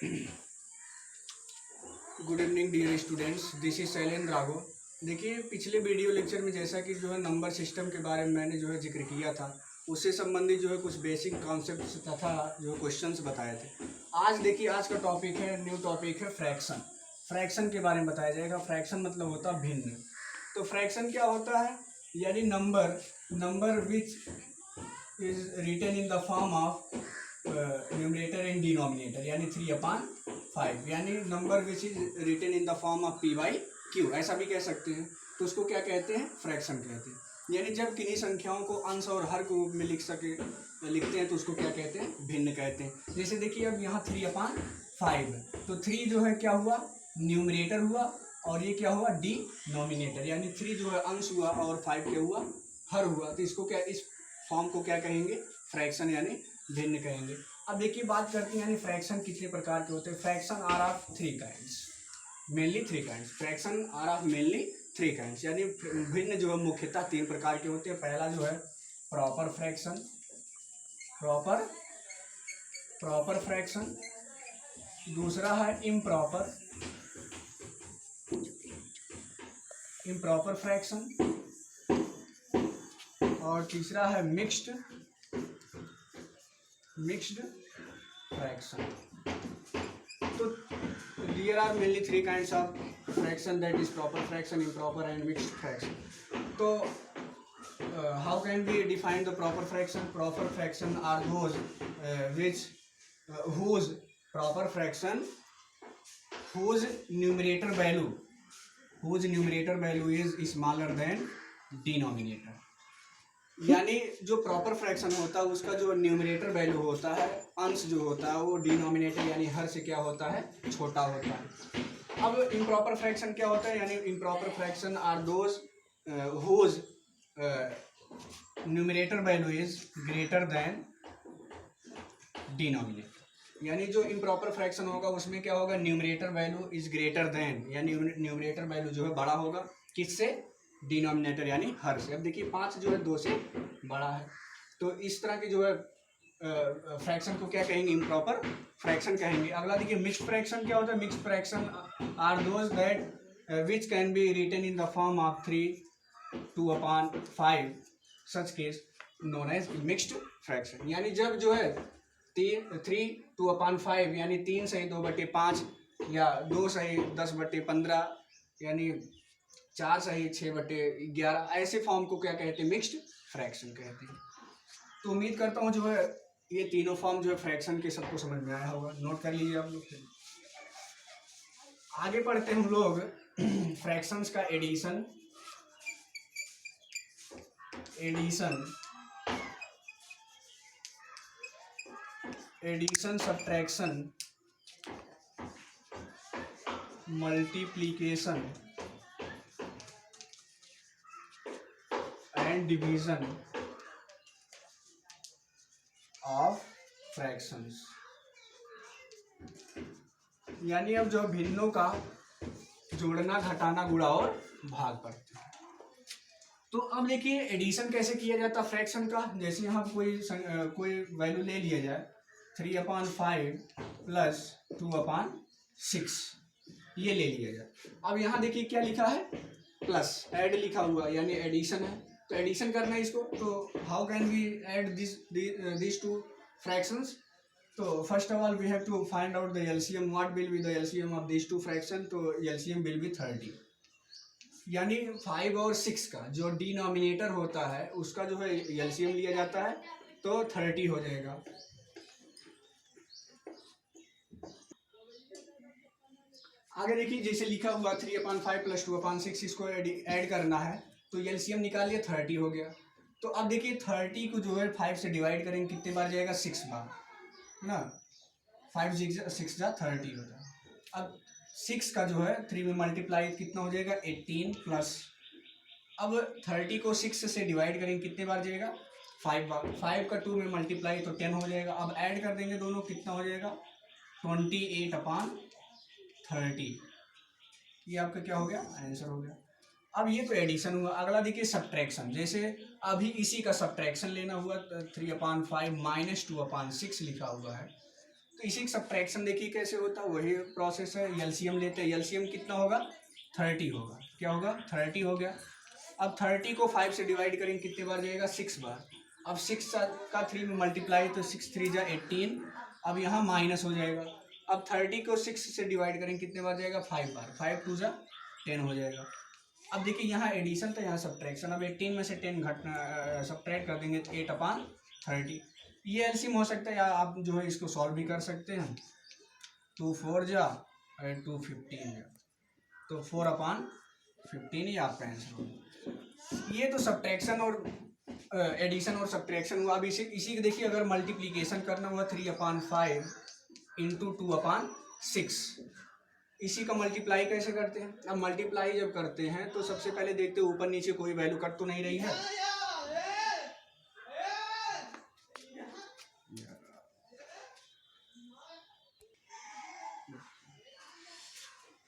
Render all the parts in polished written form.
Good evening dear students, this is Shailendra Raghav. देखिए, पिछले video lecture में जैसा कि जो है नंबर सिस्टम के बारे में मैंने जो है जिक्र किया था, उससे संबंधित जो है कुछ बेसिक कॉन्सेप्ट्स तथा जो क्वेश्चंस बताए थे। आज देखिए, आज का टॉपिक है, न्यू टॉपिक है फ्रैक्शन। फ्रैक्शन के बारे में बताया जाएगा। फ्रैक्शन मतलब होता है भिन्न। तो फ्रैक्शन क्या होता है? यानी number which is written in the form of numerator and denominator, यानी 3/5, यानी number which is written in the form of p/q, ऐसा भी कह सकते हैं। तो उसको क्या कहते हैं? फ्रैक्शन कहते हैं। यानी जब किन्हीं संख्याओं को अंश और हर के रूप में लिखते हैं तो उसको क्या कहते हैं? भिन्न कहते हैं। जैसे देखिए, अब यहाँ 3/5 है, तो 3 जो है क्या हुआ? न्यूमरेटर हुआ, और ये क्या हुआ? डिनोमिनेटर, यानी 3 जो है अंश हुआ और 5 क्या हुआ? हर हुआ। तो इसको क्या, इस फॉर्म को क्या कहेंगे? फ्रैक्शन, यानी भिन्न कहेंगे। अब देखिए, बात करते हैं यानी फ्रैक्शन कितने प्रकार के होते हैं। Fraction are of 3 kinds, mainly 3 kinds. Fraction are of mainly 3 kinds, यानी भिन्न जो है मुख्यतः 3 प्रकार के होते हैं। पहला जो है प्रॉपर फ्रैक्शन, प्रॉपर फ्रैक्शन। दूसरा है इम्प्रॉपर फ्रैक्शन, और तीसरा है मिक्स्ड फ्रैक्शन। तो there are mainly 3 kinds of fraction, that is proper fraction, improper and mixed fraction. So how can we define the proper fraction? Proper fraction are those whose proper fraction whose numerator value is smaller than denominator. यानी जो proper fraction होता है उसका जो numerator value होता है, अंश जो होता है, वो डिनोमिनेटर यानी हर से क्या होता है? छोटा होता है। अब इम्प्रॉपर फ्रैक्शन क्या होता है? यानी improper fraction are those whose numerator value is greater than denominator. यानी जो इम्प्रॉपर फ्रैक्शन होगा उसमें क्या होगा? Numerator value is greater than, यानी न्यूमरेटर वैल्यू जो है बड़ा होगा किससे? डिनोमिनेटर यानी हर से। अब देखिए, 5 जो है 2 से बड़ा है। तो इस तरह के जो है फ्रैक्शन को क्या कहेंगे? इम्प्रॉपर फ्रैक्शन कहेंगे। अगला देखिए, मिक्स्ड फ्रैक्शन क्या होता है? Mixed fraction are those that which can be written in the form of 3/2/5, such case known as mixed fraction. यानी जब जो है 3/2/5 यानी 3 सही 2/5 या 2 सही 10/15 यानी 4 सही 6/11, ऐसे फॉर्म को क्या कहते हैं? मिक्स्ड फ्रैक्शन कहते हैं। तो उम्मीद करता हूँ जो है ये तीनों फॉर्म जो है फ्रैक्शन के सबको समझ में आया होगा। नोट कर लीजिए आप लोग। आगे पढ़ते हैं हम लोग फ्रैक्शंस का addition, subtraction, multiplication and division of fractions. यानी अब जो भिन्नों का जोड़ना, घटाना, गुणा और भाग पड़ते हैं। तो अब देखिए, एडिशन कैसे किया जाता है फ्रैक्शन का। जैसे यहाँ कोई वैल्यू ले लिया जाए, 3/5 प्लस 2/6, ये ले लिया जाए। अब यहाँ देखिए क्या लिखा है? प्लस, ऐड लिखा हुआ, यानी एडिशन है। तो एडिशन करना है इसको। तो how can we add this two fractions? तो first of all we have to find out the LCM. What will be the LCM of this two fraction? तो एलसीएम विल बी 30, यानी 5 और 6 का जो डिनोमिनेटर होता है उसका जो है एलसीएम लिया जाता है, तो 30 हो जाएगा। आगे देखिए, जैसे लिखा हुआ 3/5 प्लस 2/6, इसको ऐड करना है, तो एलसीएम निकाल लिया, 30 हो गया। तो अब देखिए 30 को जो है 5 से डिवाइड करेंगे, कितने बार जाएगा? 6 बार ना। 5 6 जा 30 होता है। अब 6 का जो है 3 में मल्टीप्लाई कितना हो जाएगा? 18 प्लस, अब 30 को 6 से डिवाइड करेंगे, कितने बार जाएगा? 5 बार। 5 का 2 में मल्टीप्लाई तो 10 हो जाएगा। अब ऐड कर देंगे दोनों, कितना हो जाएगा? 28/30। ये आपका क्या हो गया? आंसर हो गया। अब ये तो एडिशन हुआ। अगला देखिए सब्ट्रैक्शन। जैसे अभी इसी का सब्ट्रैक्शन लेना हुआ, 3/5 माइनस 2/6 लिखा हुआ है, तो इसी का सब्ट्रैक्शन देखिए कैसे होता है, वही प्रोसेस है। एलसीएम लेते हैं, एलसीएम कितना होगा 30 होगा, क्या होगा 30 हो गया। अब 30 को 5 से डिवाइड करेंगे कितने बार जाएगा 6 बार। अब 6 का 3 में मल्टीप्लाई तो 6 3 जा 18। अब यहाँ माइनस हो जाएगा। अब 30 को 6 से डिवाइड करेंगे कितने बार जाएगा 5 बार, 5 2 जा 10 हो जाएगा। अब देखिए यहाँ एडिशन तो यहाँ सब्ट्रैक्शन। अब 18 में से 10 घटना सब्ट्रैक्ट कर देंगे तो 8/30। ये एलसीएम हो सकता है, या आप जो है इसको सॉल्व भी कर सकते हैं। 2 4 जा और 2 15 जा, तो 4/15 ही आपका आंसर होगा। ये तो सब्ट्रैक्शन और एडिशन और सब्ट्रैक्शन हुआ। अब इसी के देखिए अगर मल्टीप्लिकेशन करना हुआ 3/5 इंटू 2/6, इसी का मल्टीप्लाई कैसे करते हैं। अब मल्टीप्लाई जब करते हैं तो सबसे पहले देखते हैं ऊपर नीचे कोई वैल्यू कट तो नहीं रही है।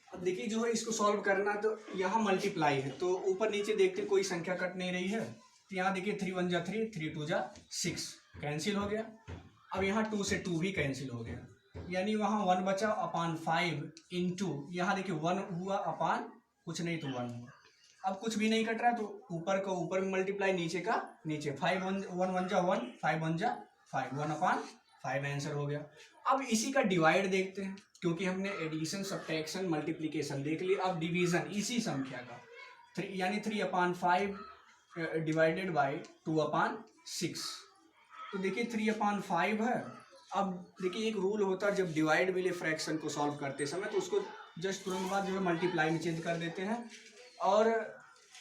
अब देखिए जो है इसको सॉल्व करना, तो यहाँ मल्टीप्लाई है तो ऊपर नीचे देखते कोई संख्या कट नहीं रही है। तो यहाँ देखिए 3 1 जा 3, 3 2 जा 6, कैंसिल हो गया। अब यहाँ 2 से 2 भी कैंसिल हो गया, यानी वहाँ 1 बचा अपान 5 इंटू यहाँ देखिए 1 हुआ अपान कुछ नहीं तो 1 हुआ। अब कुछ भी नहीं कट रहा तो ऊपर का ऊपर में मल्टीप्लाई, नीचे का नीचे। 5 1 1 जा 1, 5 1 जा 5, 1/5 आंसर हो गया। अब इसी का डिवाइड देखते हैं, क्योंकि हमने एडिशन सब्ट्रैक्शन मल्टीप्लिकेशन देख लिया। अब डिवीजन इसी संख्या का 3 यानी 3/5 डिवाइडेड बाई 2/6। तो देखिए 3/5 है। अब देखिए एक रूल होता है जब डिवाइड मिले फ्रैक्शन को सॉल्व करते समय, तो उसको जस्ट तुरंत बाद जो है मल्टीप्लाई में चेंज कर देते हैं, और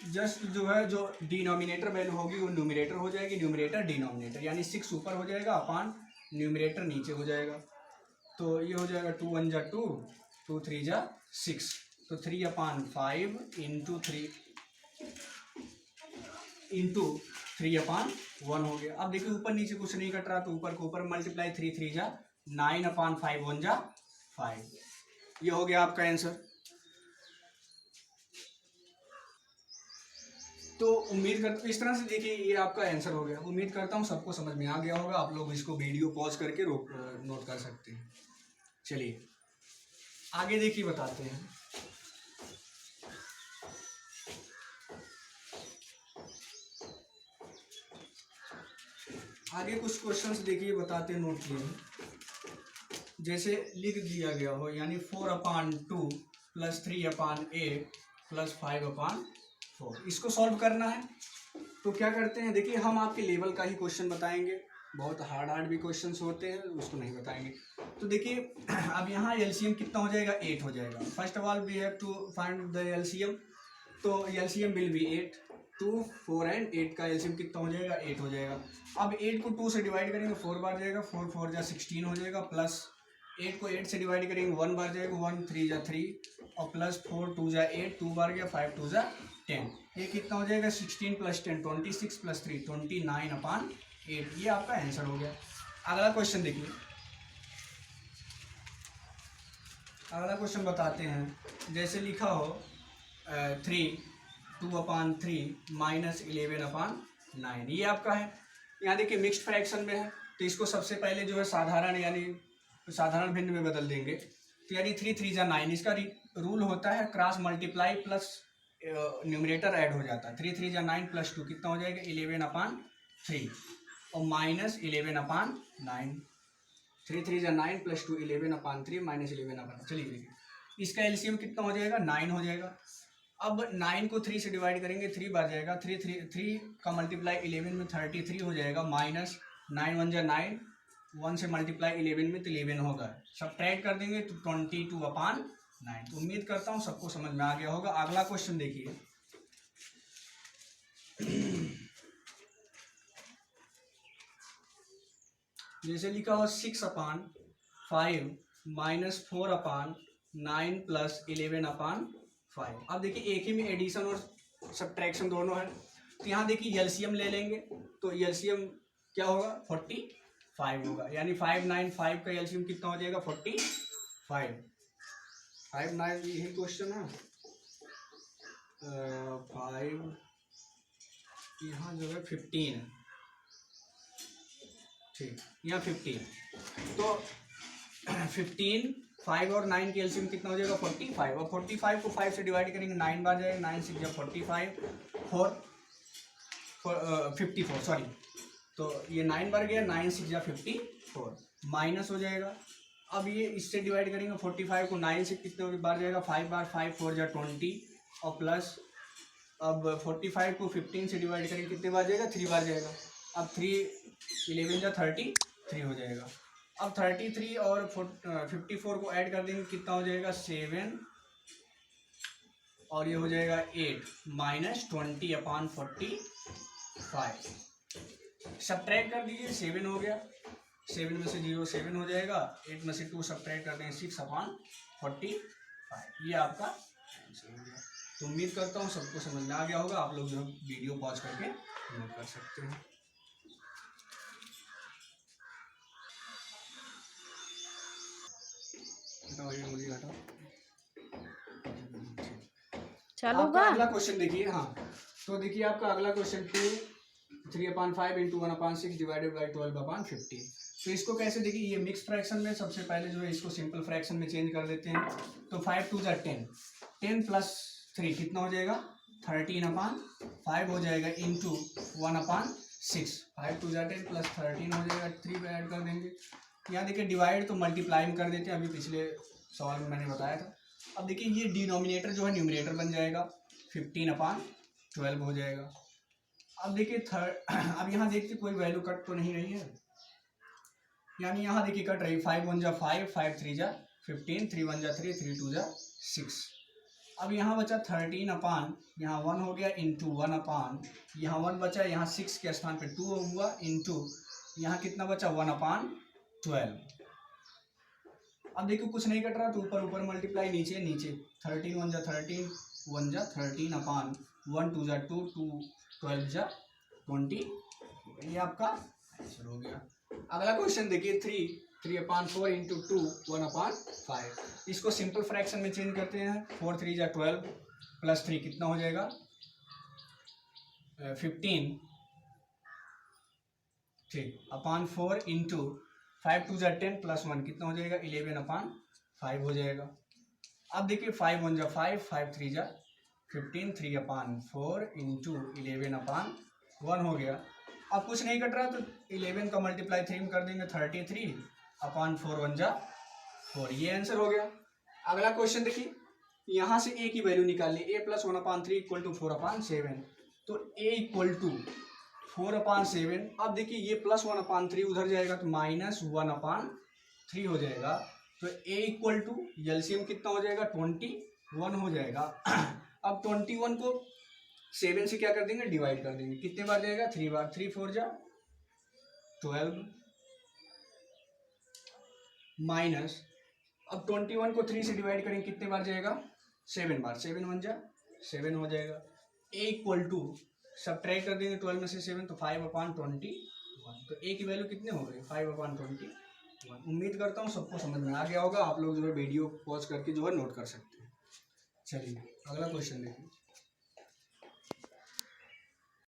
जस्ट जो है जो डिनोमिनेटर वैल्यू होगी वो न्यूमरेटर हो जाएगी, न्यूमरेटर डिनोमिनेटर, यानी 6 ऊपर हो जाएगा अपान न्यूमरेटर नीचे हो जाएगा। तो ये हो जाएगा 2 1 जा 2, 2 3 जा 6, तो 3/5 इंटू 3/1 हो गया। अब देखिए ऊपर नीचे कुछ नहीं कट रहा तो ऊपर को ऊपर मल्टीप्लाई, 3 3 जा 9/5, 1 जा 5। ये हो गया आपका आंसर। तो उम्मीद करता हूँ इस तरह से देखिए ये आपका आंसर हो गया। उम्मीद करता हूँ सबको समझ में आ गया होगा। आप लोग इसको वीडियो पॉज करके नोट कर सकते हैं। चलिए आगे देखिए बताते हैं। आगे कुछ क्वेश्चंस देखिए बताते हैं, नोट किए। जैसे लिख दिया गया हो, यानी 4/2 + 3/8 + 5/4, इसको सॉल्व करना है। तो क्या करते हैं, देखिए हम आपके लेवल का ही क्वेश्चन बताएंगे, बहुत हार्ड भी क्वेश्चंस होते हैं उसको नहीं बताएंगे। तो देखिए अब यहाँ एलसीएम कितना हो जाएगा 8 हो जाएगा। First of all we have to find the LCM. तो एलसीएम विल बी 8, 2 4 एंड 8 का एलसीएम कितना हो जाएगा 8 हो जाएगा। अब 8 को 2 से डिवाइड करेंगे 4 बार जाएगा, 4 4 जा 16 हो जाएगा, प्लस 8 को 8 से डिवाइड करेंगे 1 बार जाएगा, 1 3 जा 3, और प्लस 4 2 जा 8, 2 बार गया, 5 2 जा 10। ये कितना हो जाएगा 16 + 10 26 + 3 29/8। ये आपका आंसर हो गया। अगला क्वेश्चन देखिए, अगला क्वेश्चन बताते हैं। जैसे लिखा हो 3 2/3 - 11/9, ये आपका है। यहाँ देखिए मिक्स्ड फ्रैक्शन में है, तो इसको सबसे पहले जो है साधारण यानी साधारण भिन्न में बदल देंगे। तो यानी 3 3 जा 9, इसका रूल होता है cross multiply plus numerator add हो जाता है। 3 3 जा 9 + 2 कितना हो जाएगा 11/3, और -11/9। 3 3 जा 9 + 2 11/3 -11/9। चलिए देखिए इसका एलसीएम कितना हो जाएगा 9 हो जाएगा। अब 9 को 3 से डिवाइड करेंगे 3 बार जाएगा, 3 का मल्टीप्लाई 11 में 33 हो जाएगा, माइनस 9 1 जा 9, 1 से मल्टीप्लाई 11 में तो 11 होगा, सब्ट्रैक्ट कर देंगे तो 22/9। तो उम्मीद करता हूँ सबको समझ में आ गया होगा। अगला क्वेश्चन देखिए। जैसे लिखा हो 6/5 - 4/9 + 11/5। अब देखिए एक ही में एडिशन और सब्ट्रैक्शन दोनों है। तो यहाँ देखिए एलसीएम ले लेंगे, तो एलसीएम क्या होगा 45 होगा, यानी 5 9 5 का एलसीएम कितना हो जाएगा 45। 5 9 यही क्वेश्चन है। 5 यहाँ जो है 15 है, ठीक, यहाँ 15। तो 15, 5 और 9 के एलसीएम कितना हो जाएगा 45, और 45 को 5 से डिवाइड करेंगे 9 बार जाएगा, 9 6 जा 45, 54 सॉरी, तो ये 9 बार गया, 9 6 जा 54 माइनस हो जाएगा। अब ये इससे डिवाइड करेंगे 45 को 9 से कितने बार जाएगा 5 बार, 5 4 जा 20 और प्लस अब 45 को 15 से डिवाइड करेंगे कितने बार जाएगा 3 बार जाएगा। अब 3 11 जा 33 हो जाएगा। अब 33 और 54 को ऐड कर देंगे कितना हो जाएगा 7 और ये हो जाएगा 8 माइनस 20/45। सब्ट्रैक्ट कर दीजिए 7 हो गया, 7 में से 0 7 हो जाएगा, 8 में से 2 सब्ट्रैक्ट कर देंगे 6/45। ये आपका आंसर हो गया। तो उम्मीद करता हूँ सबको समझ में आ गया होगा। आप लोग जो वीडियो पॉज करके नोट कर सकते हैं। आपका अगला क्वेश्चन देखिए। हाँ, तो देखिए आपका अगला क्वेश्चन 3/5 इंटू 1/6 डिवाइडेड बाई 12/15। तो इसको कैसे देखिए, ये मिक्स फ्रैक्शन में सबसे पहले जो है इसको सिंपल फ्रैक्शन में चेंज कर देते हैं। तो 5 2 जा 10, 10 प्लस 3 कितना हो जाएगा 13/5 हो जाएगा इंटू 1/6, 5 2 जा 10 प्लस 13 हो जाएगा, 3 पे ऐड कर देंगे। यहाँ देखिए डिवाइड तो मल्टीप्लाई में कर देते हैं, अभी पिछले सवाल में मैंने बताया था। अब देखिए ये डिनोमिनेटर जो है न्यूमरेटर बन जाएगा, 15/12 हो जाएगा। अब देखिए अब यहाँ देखिए कोई वैल्यू कट तो नहीं रही है, यानी यहाँ देखिए कट रही 5 1 जा 5, 5 3 जा 15, 3 1 जा 3, 3 2 जा 6। अब यहाँ बचा 13 यहाँ 1 हो गया इंटू 1 यहाँ 1 बचा, यहाँ 6 के स्थान पे 2 हुआ इंटू यहाँ कितना बचा 1/12। अब देखो कुछ नहीं कट रहा तो ऊपर ऊपर मल्टीप्लाई, नीचे नीचे 13 1 जा 13, 1 जा 13/1 2 जा 2, 2 12 जा 20। ये आपका आंसर हो गया। अगला क्वेश्चन देखिए 3/4 इंटू 2 1/5। इसको सिंपल फ्रैक्शन में चेंज करते हैं। 4 3 जा 12 प्लस 3 कितना हो जाएगा 15, ठीक, अपॉन 4 इंटू 5 2 जा 10 प्लस 1 कितना हो जाएगा 11/5 हो जाएगा। अब देखिए 5 1 जा 5, 5 3 जा 15, 3/4 इंटू 11/1 हो गया। अब कुछ नहीं कट रहा तो 11 का मल्टीप्लाई 3 में कर देंगे, 33/4 1 जा 4। ये आंसर हो गया। अगला क्वेश्चन देखिए, यहाँ से a की वैल्यू निकालनी, a प्लस 1/3 इक्वल टू 4/7। तो a इक्वल टू 4/7। अब देखिए ये प्लस 1/3 उधर जाएगा तो माइनस 1/3 हो जाएगा। तो a इक्वल टू एलसीएम कितना हो जाएगा 21 हो जाएगा। अब 21 को 7 से क्या कर देंगे डिवाइड कर देंगे, कितने बार जाएगा 3 बार, 3 4 जा 12 माइनस, अब 21 को 3 से डिवाइड करेंगे कितने बार जाएगा 7 बार, 7 1 जा 7 हो जाएगा। a इक्वल टू सब्ट्रैक्ट कर देंगे 12 में से 7 तो 5/21। तो a की वैल्यू कितने हो गई 5/21। उम्मीद करता हूँ सबको समझ में आ गया होगा। आप लोग जो है वीडियो पॉज करके जो है नोट कर सकते हैं। चलिए अगला क्वेश्चन देखिए।